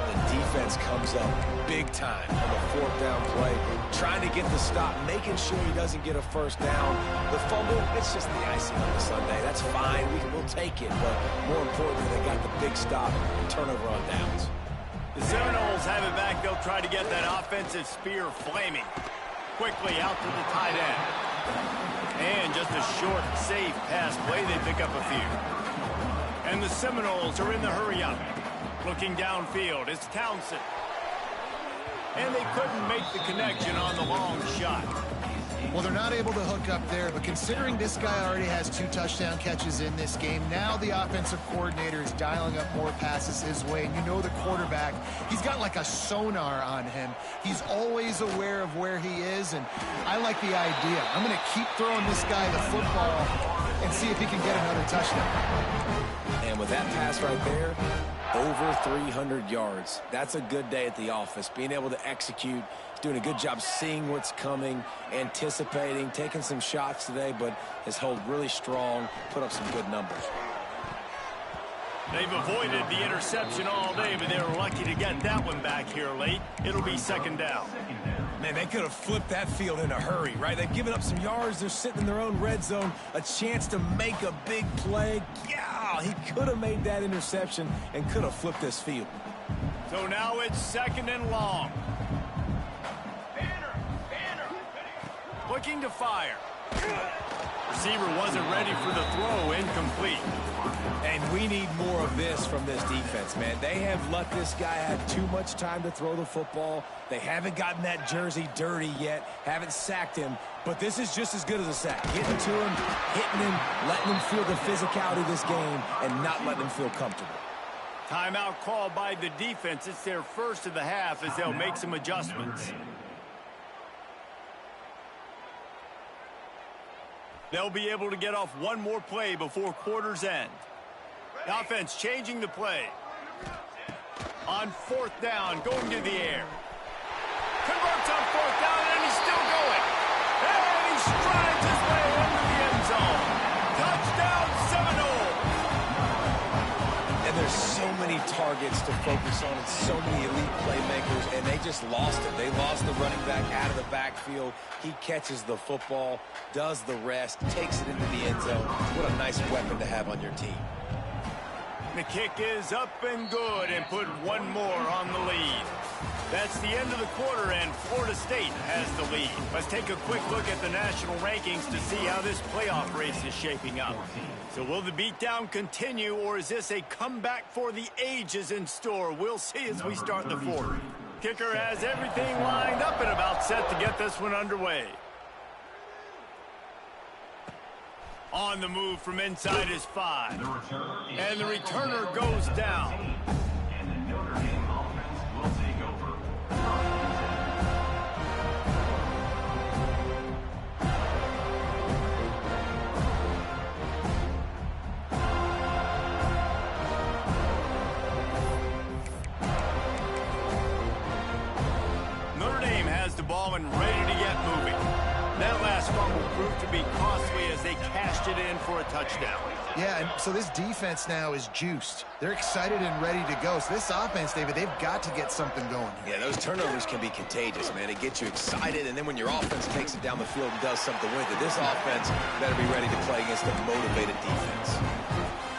The defense comes up big time on the 4th down play, trying to get the stop, making sure he doesn't get a 1st down. The fumble, it's just the icing on the sundae. That's fine. We'll take it, but more importantly, they got the big stop and turnover on downs. The Seminoles have it back. They'll try to get that offensive spear flaming. Quickly out to the tight end. And just a short, safe pass play. They pick up a few. And the Seminoles are in the hurry-up. Looking downfield, it's Townsend. And they couldn't make the connection on the long shot. Well, they're not able to hook up there, but considering this guy already has 2 touchdown catches in this game, now the offensive coordinator is dialing up more passes his way. And you know the quarterback, he's got like a sonar on him. He's always aware of where he is, and I like the idea. I'm going to keep throwing this guy the football and see if he can get another touchdown. And with that pass right there, over 300 yards. That's a good day at the office. Being able to execute, he's doing a good job seeing what's coming, anticipating, taking some shots today, but has held really strong, put up some good numbers. They've avoided the interception all day, but they were lucky to get that one back here late. It'll be second down. Man, they could have flipped that field in a hurry, right? They've given up some yards. They're sitting in their own red zone. A chance to make a big play. Yeah, he could have made that interception and could have flipped this field. So now it's second and long. Looking to fire. Receiver wasn't ready for the throw, incomplete. And we need more of this from this defense, man. They have let this guy have too much time to throw the football. They haven't gotten that jersey dirty yet, haven't sacked him, but this is just as good as a sack. Getting to him, hitting him, letting him feel the physicality of this game, and not letting him feel comfortable. Timeout called by the defense. It's their first of the half as they'll make some adjustments. They'll be able to get off one more play before quarter's end. The offense changing the play. On fourth down, going to the air. Converts on fourth down, and he's still going. And he strides his way into the end zone. Touchdown, Seminoles. And there's so many targets to focus on and so many elite playmakers, and they just lost it. They lost the running back out of the backfield. He catches the football, does the rest, takes it into the end zone. What a nice weapon to have on your team. The kick is up and good, and put one more on the lead. That's the end of the quarter, and Florida State has the lead. Let's take a quick look at the national rankings to see how this playoff race is shaping up. So will the beatdown continue, or is this a comeback for the ages in store? We'll see as we start the fourth. Kicker has everything lined up and about set to get this one underway. On the move from inside is 5. And the returner goes down. And the Notre Dame offense will take over. Notre Dame has the ball and ready to get moving. That last fumble proved to be costly as they cashed it in for a touchdown. Yeah, and so this defense now is juiced. They're excited and ready to go. So this offense, David, they've got to get something going here. Yeah, those turnovers can be contagious, man. It gets you excited, and then when your offense takes it down the field and does something with it, this offense better be ready to play against a motivated defense.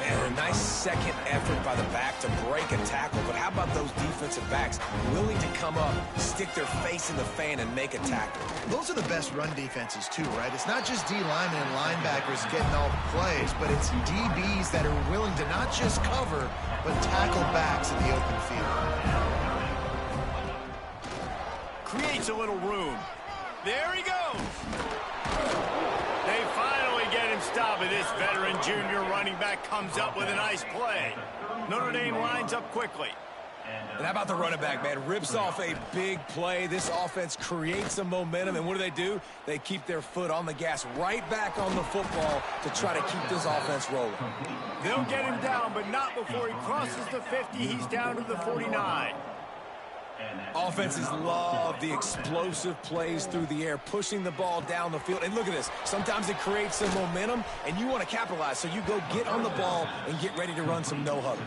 And a nice second effort by the back to break a tackle, but how about those defensive backs willing to come up, stick their face in the fan, and make a tackle? Those are the best run defenses, too, right? It's not just D linemen and linebackers getting all the plays, but it's DBs that are willing to not just cover, but tackle backs in the open field. Creates a little room. There he goes. They finally get him stopped, and this veteran junior running back comes up with a nice play. Notre Dame lines up quickly. And how about the running back, man? Rips off a big play. This offense creates some momentum, and what do? They keep their foot on the gas right back on the football to try to keep this offense rolling. They'll get him down, but not before he crosses the 50. He's down to the 49. Offenses love the explosive plays through the air, pushing the ball down the field. And look at this. Sometimes it creates some momentum, and you want to capitalize. So you go get on the ball and get ready to run some no-huddle.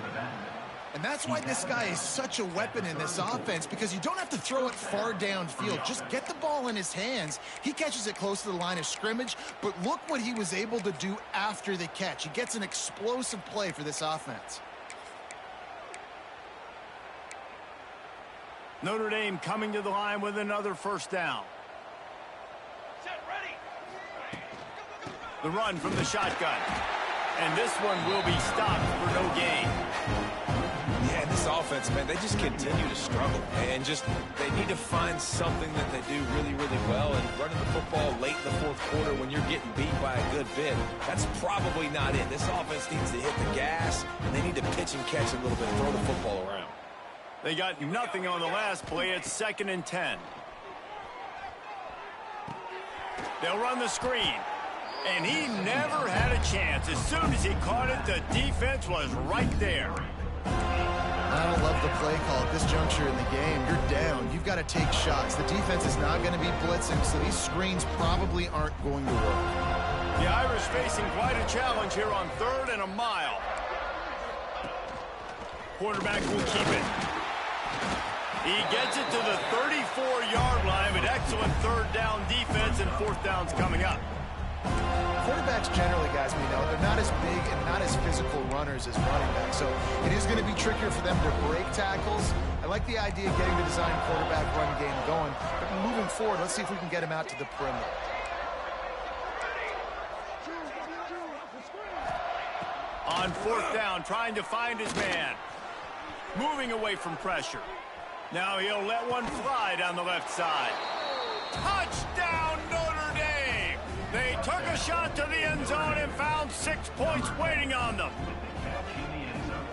And that's why this guy is such a weapon in this offense, because you don't have to throw it far downfield. Just get the ball in his hands. He catches it close to the line of scrimmage, but look what he was able to do after the catch. He gets an explosive play for this offense. Notre Dame coming to the line with another first down. The run from the shotgun. And this one will be stopped for no gain. Yeah, this offense, man, they just continue to struggle. And they need to find something that they do really, really well. And running the football late in the fourth quarter when you're getting beat by a good bit, that's probably not it. This offense needs to hit the gas, and they need to pitch and catch a little bit, throw the football around. They got nothing on the last play. It's 2nd and 10. They'll run the screen. And he never had a chance. As soon as he caught it, the defense was right there. I don't love the play call at this juncture in the game. You're down. You've got to take shots. The defense is not going to be blitzing, so these screens probably aren't going to work. The Irish facing quite a challenge here on 3rd and a mile. Quarterback will keep it. He gets it to the 34-yard line, but excellent 3rd down defense, and 4th down's coming up. Quarterbacks generally, guys, we know, they're not as big and not as physical runners as running backs, so it is going to be trickier for them to break tackles. I like the idea of getting the design quarterback run game going, but moving forward, let's see if we can get him out to the perimeter. On 4th down, trying to find his man. Moving away from pressure. Now he'll let one fly down the left side. Touchdown, Notre Dame! They took a shot to the end zone and found 6 points waiting on them.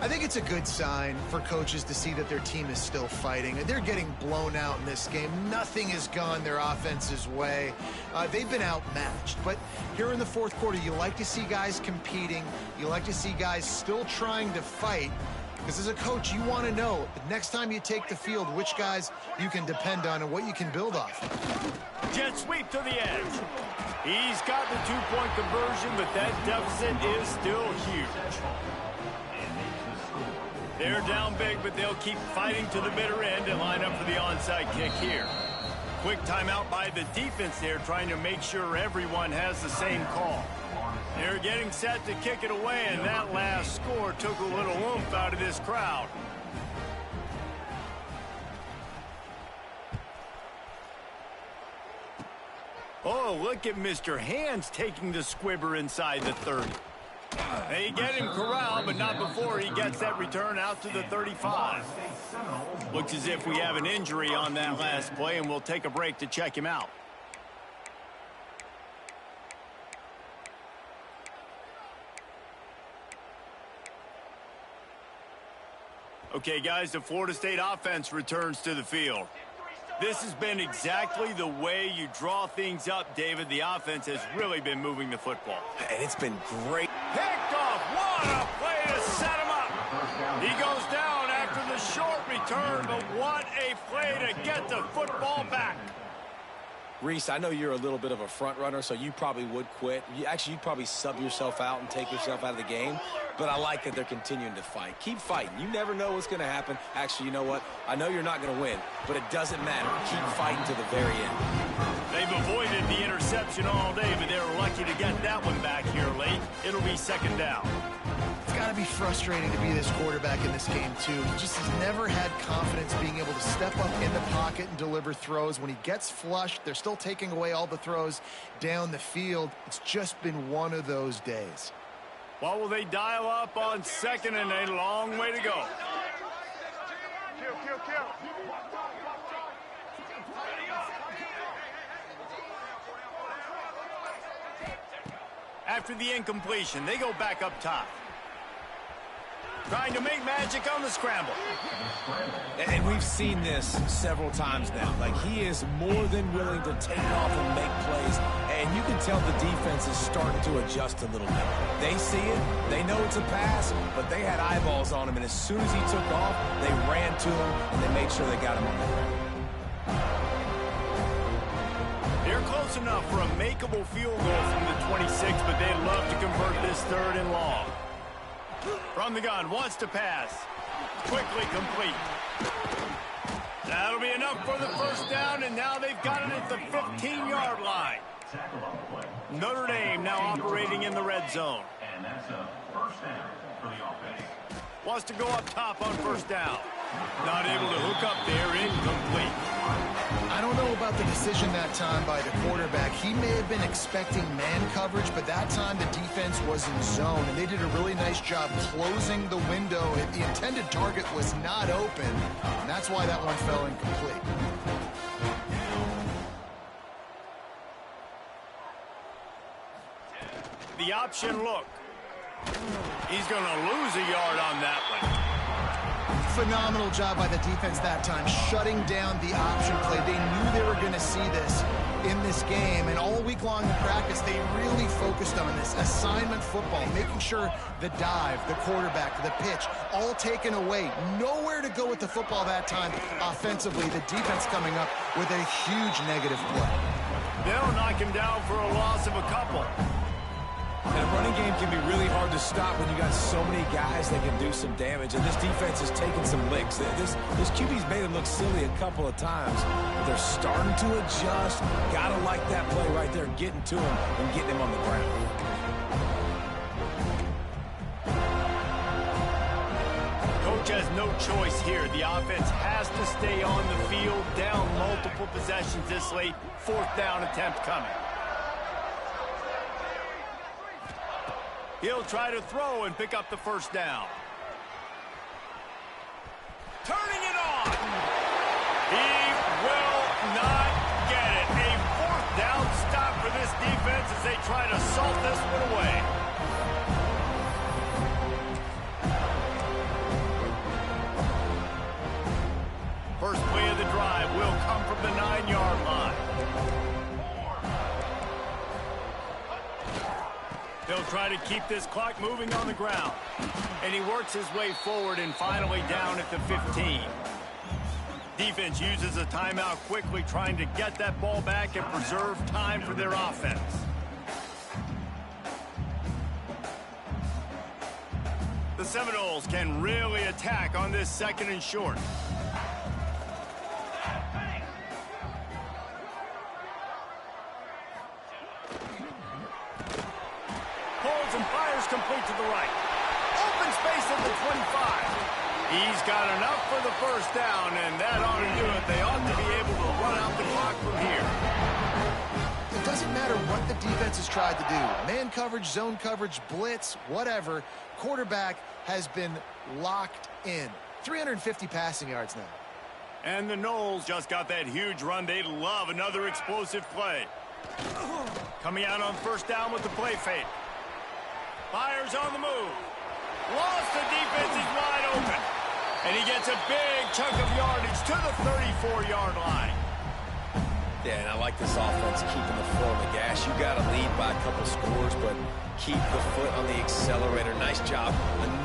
I think it's a good sign for coaches to see that their team is still fighting. They're getting blown out in this game. Nothing has gone their offense's way. They've been outmatched. But here in the 4th quarter, you like to see guys competing. You like to see guys still trying to fight. Because as a coach, you want to know the next time you take the field, which guys you can depend on and what you can build off. Jet sweep to the edge. He's got the 2-point conversion, but that deficit is still huge. They're down big, but they'll keep fighting to the bitter end and line up for the onside kick here. Quick timeout by the defense there, trying to make sure everyone has the same call. They're getting set to kick it away, and that last score took a little oomph out of this crowd. Oh, look at Mr. Hands taking the squibber inside the 30. They get him corralled, but not before he gets that return out to the 35. Looks as if we have an injury on that last play, and we'll take a break to check him out. Okay, guys, the Florida State offense returns to the field. This has been exactly the way you draw things up, David. The offense has really been moving the football. And it's been great. Picked off. What a play to set him up. He goes down after the short return, but what a play to get the football back. Reese, I know you're a little bit of a front runner, so you probably would quit. You'd probably sub yourself out and take yourself out of the game. But I like that they're continuing to fight. Keep fighting. You never know what's going to happen. Actually, you know what? I know you're not going to win, but it doesn't matter. Keep fighting to the very end. They've avoided the interception all day, but they're lucky to get that one back here late. It'll be 2nd down. It's got to be frustrating to be this quarterback in this game, too. He just has never had confidence being able to step up in the pocket and deliver throws. When he gets flushed, they're still taking away all the throws down the field. It's just been one of those days. What will they dial up on 2nd and a long way to go? After the incompletion, they go back up top. Trying to make magic on the scramble. And we've seen this several times now. Like, he is more than willing to take off and make plays. And you can tell the defense is starting to adjust a little bit. They see it. They know it's a pass, but they had eyeballs on him. And as soon as he took off, they ran to him, and they made sure they got him on the ground. They're close enough for a makeable field goal from the 26, but they'd love to convert this 3rd and long. From the gun, wants to pass. Quickly complete. That'll be enough for the 1st down, and now they've got it at the 15-yard line. Notre Dame now operating in the red zone. And that's a 1st down for the offense. Wants to go up top on 1st down. Not able to hook up there, incomplete. I don't know about the decision that time by the quarterback. He may have been expecting man coverage, but that time the defense was in zone, and they did a really nice job closing the window. The intended target was not open, and that's why that one fell incomplete. The option look. He's going to lose a yard on that one. Phenomenal job by the defense that time, shutting down the option play. They knew they were going to see this in this game, and all week long in practice, they really focused on this assignment football, making sure the dive, the quarterback, the pitch, all taken away. Nowhere to go with the football that time offensively. The defense coming up with a huge negative play. They'll knock him down for a loss of a couple. And a running game can be really hard to stop when you got so many guys that can do some damage. And this defense is taking some licks. This QB's made him look silly a couple of times. But they're starting to adjust. Gotta like that play right there, getting to him and getting him on the ground. Coach has no choice here. The offense has to stay on the field, down multiple possessions this late. 4th down attempt coming. He'll try to throw and pick up the 1st down. Turning it on. He will not get it. A 4th down stop for this defense as they try to salt this one away. First play of the drive will come from the 9-yard line. They'll try to keep this clock moving on the ground. And he works his way forward and finally down at the 15. Defense uses a timeout quickly, trying to get that ball back and preserve time for their offense. The Seminoles can really attack on this 2nd and short. Pulls and fires complete to the right. Open space at the 25. He's got enough for the 1st down, and that ought to do it. They ought to be able to run out the clock from here. It doesn't matter what the defense has tried to do. Man coverage, zone coverage, blitz, whatever. Quarterback has been locked in. 350 passing yards now. And the Noles just got that huge run. They love another explosive play. Coming out on 1st down with the play fake. Fires on the move. Lost the defense. He's wide open. And he gets a big chunk of yardage to the 34-yard line. Yeah, and I like this offense keeping the foot on the gas. You got to lead by a couple scores, but keep the foot on the accelerator. Nice job.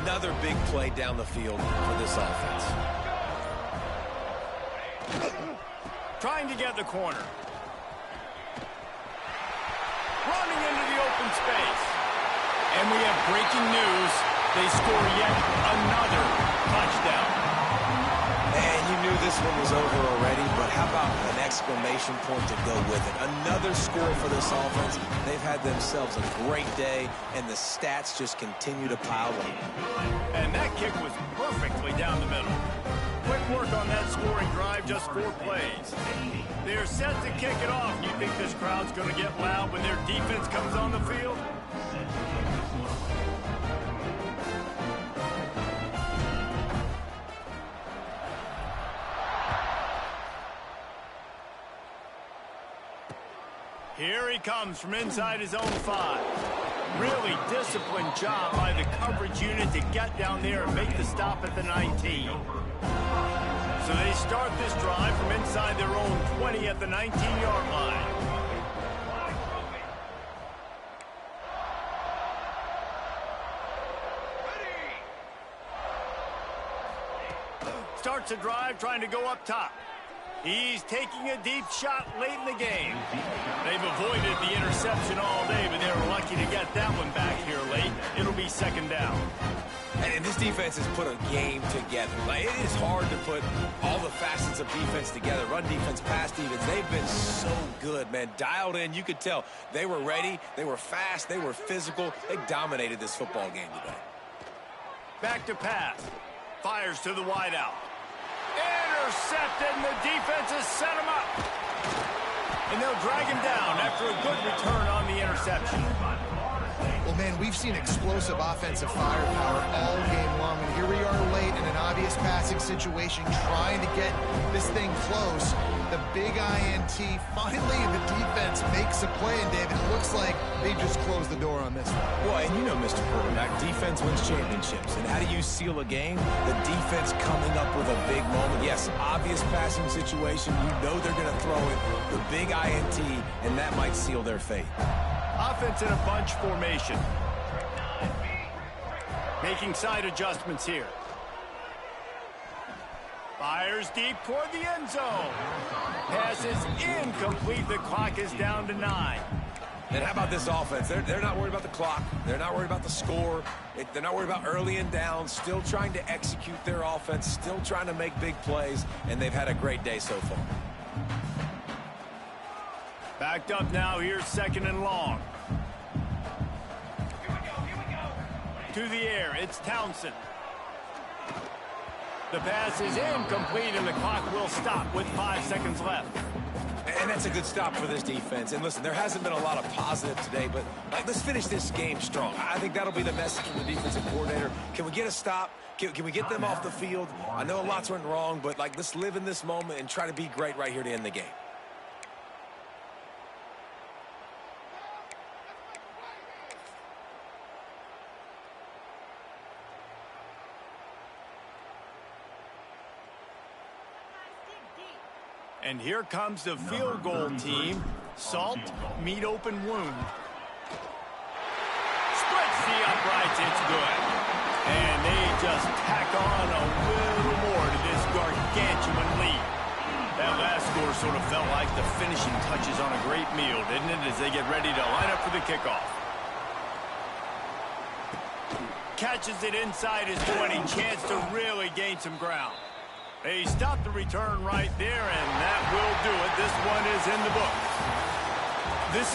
Another big play down the field for this offense. Trying to get the corner. Running into the open space. And we have breaking news. They score yet another touchdown. And you knew this one was over already, but how about an exclamation point to go with it? Another score for this offense. They've had themselves a great day, and the stats just continue to pile up. And that kick was perfectly down the middle. Quick work on that scoring drive, just 4 plays. They're set to kick it off. You think this crowd's going to get loud when their defense comes on the field? Here he comes from inside his own 5. Really disciplined job by the coverage unit to get down there and make the stop at the 19. So they start this drive from inside their own 20 at the 19-yard line. Starts a drive trying to go up top. He's taking a deep shot late in the game. They've avoided the interception all day, but they were lucky to get that one back here late. It'll be 2nd down. And this defense has put a game together. Like, it is hard to put all the facets of defense together. Run defense, pass defense. They've been so good, man. Dialed in. You could tell they were ready. They were fast. They were physical. They dominated this football game today. Back to pass. Fires to the wideout. Intercepted, and the defense has set him up. And they'll drag him down after a good return on the interception. Well, Well, man, we've seen explosive offensive firepower all game long, and here we are late in an obvious passing situation trying to get this thing close. The big INT, finally the defense makes a play, and David, it looks like they just closed the door on this one. Well, and you know, Mr. Quarterback, defense wins championships. And how do you seal a game? The defense coming up with a big moment. Yes, obvious passing situation. You know they're going to throw it. The big INT, and that might seal their fate. Offense in a bunch formation. Making side adjustments here. Fires deep toward the end zone. Pass is incomplete. The clock is down to 9. And how about this offense? They're not worried about the clock. They're not worried about the score. They're not worried about early and down. Still trying to execute their offense. Still trying to make big plays. And they've had a great day so far. Backed up now. Here's 2nd and long. To the air. It's Townsend. The pass is incomplete, and the clock will stop with 5 seconds left. And that's a good stop for this defense. And listen, there hasn't been a lot of positive today, but let's finish this game strong. I think that'll be the message from the defensive coordinator. Can we get a stop? Can we get them off the field? I know a lot's went wrong, but let's live in this moment and try to be great right here to end the game. And here comes the field goal team. Salt, meat open wound. Splits the uprights, it's good. And they just tack on a little more to this gargantuan lead. That last score sort of felt like the finishing touches on a great meal, didn't it, as they get ready to line up for the kickoff. Catches it inside his 20, chance to really gain some ground. They stopped the return right there, and that will do it. This one is in the books.